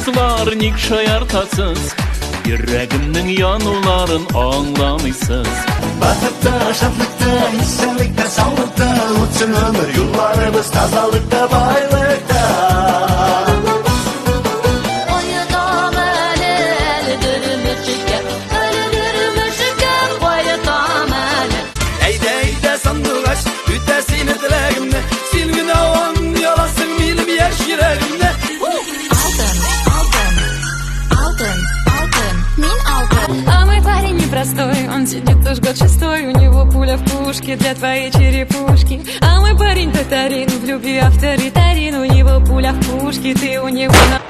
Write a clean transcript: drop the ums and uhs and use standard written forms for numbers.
kızlar nik şayartasız, yüreğimnin yanıların anlamıysız. Batıkta, şatlıkta, hisselikte, sağlıkta, uçsun ömür yıllarımız tazalıkta, baylıkta. Oynadım öldürmüşken, oynadım Eyde sandılaş, ütesini dileğimde, silgin avan yalasın milim yaş yüreğimde. А мой парень непростой, он сидит уж год шестой, у него пуля в пушке для твоей черепушки. А мой парень татарин, в любви авторитарин, у него пуля в пушке, ты у него на...